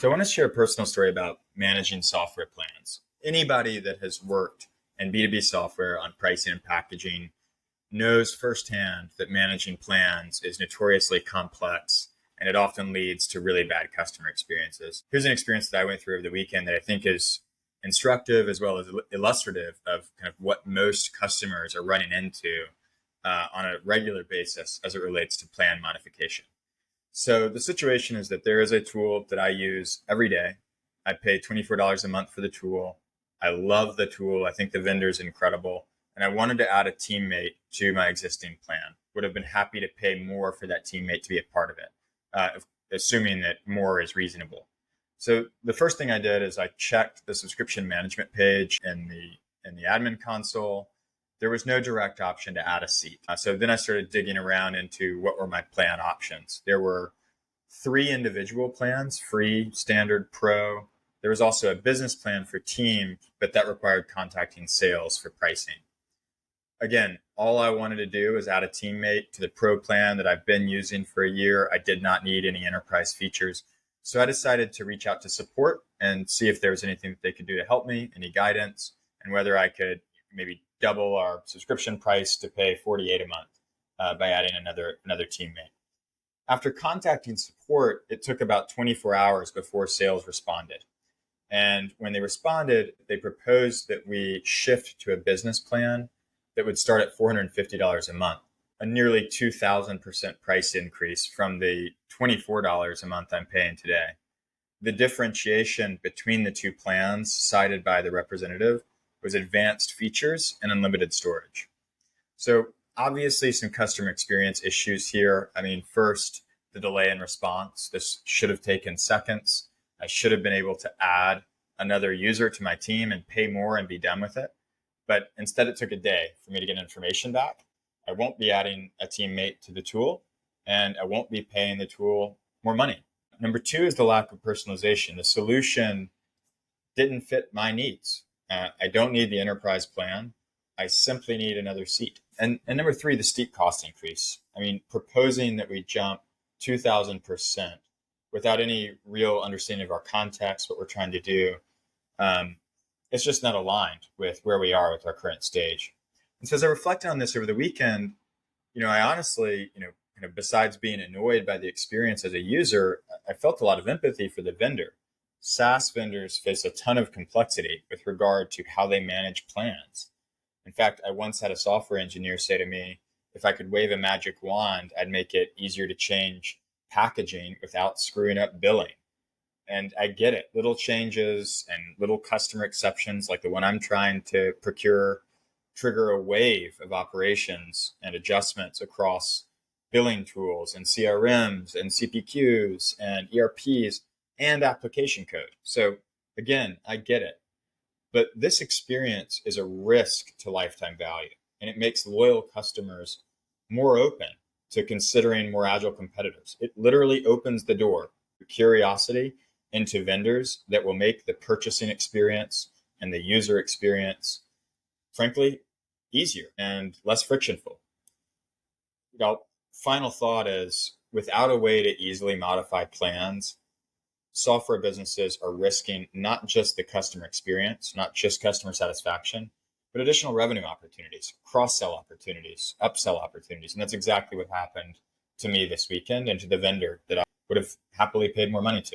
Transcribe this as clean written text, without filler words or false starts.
So I want to share a personal story about managing software plans. Anybody that has worked in B2B software on pricing and packaging knows firsthand that managing plans is notoriously complex and it often leads to really bad customer experiences. Here's an experience that I went through over the weekend that I think is instructive as well as illustrative of kind of what most customers are running into on a regular basis as it relates to plan modification. So the situation is that there is a tool that I use every day. I pay $24 a month for the tool. I love the tool. I think the vendor is incredible. And I wanted to add a teammate to my existing plan. Would have been happy to pay more for that teammate to be a part of it, assuming that more is reasonable. So the first thing I did is I checked the subscription management page in the admin console. There was no direct option to add a seat. So then I started digging around into what were my plan options. There were 3 individual plans: free, standard, pro. There was also a business plan for team, but that required contacting sales for pricing. Again, all I wanted to do was add a teammate to the pro plan that I've been using for a year. I did not need any enterprise features. So I decided to reach out to support and see if there was anything that they could do to help me, any guidance, and whether I could maybe double our subscription price to pay $48 a month by adding another teammate. After contacting support, it took about 24 hours before sales responded. And when they responded, they proposed that we shift to a business plan that would start at $450 a month, a nearly 2,000% price increase from the $24 a month I'm paying today. The differentiation between the two plans cited by the representative was advanced features and unlimited storage. So obviously some customer experience issues here. I mean, first, the delay in response. This should have taken seconds. I should have been able to add another user to my team and pay more and be done with it. But instead it took a day for me to get information back. I won't be adding a teammate to the tool, and I won't be paying the tool more money. Number 2 is the lack of personalization. The solution didn't fit my needs. I don't need the enterprise plan. I simply need another seat. And number 3, the steep cost increase. I mean, proposing that we jump 2,000% without any real understanding of our context, what we're trying to do, it's just not aligned with where we are with our current stage. And so as I reflected on this over the weekend, I honestly, kind of besides being annoyed by the experience as a user, I felt a lot of empathy for the vendor. SaaS vendors face a ton of complexity with regard to how they manage plans. In fact, I once had a software engineer say to me, if I could wave a magic wand, I'd make it easier to change packaging without screwing up billing. And I get it. Little changes and little customer exceptions like the one I'm trying to procure trigger a wave of operations and adjustments across billing tools and CRMs and CPQs and ERPs and application code. So again, I get it. But this experience is a risk to lifetime value, and it makes loyal customers more open to considering more agile competitors. It literally opens the door to curiosity into vendors that will make the purchasing experience and the user experience, frankly, easier and less frictionful. Final thought is, without a way to easily modify plans, software businesses are risking not just the customer experience, not just customer satisfaction, but additional revenue opportunities, cross-sell opportunities, upsell opportunities. And that's exactly what happened to me this weekend and to the vendor that I would have happily paid more money to.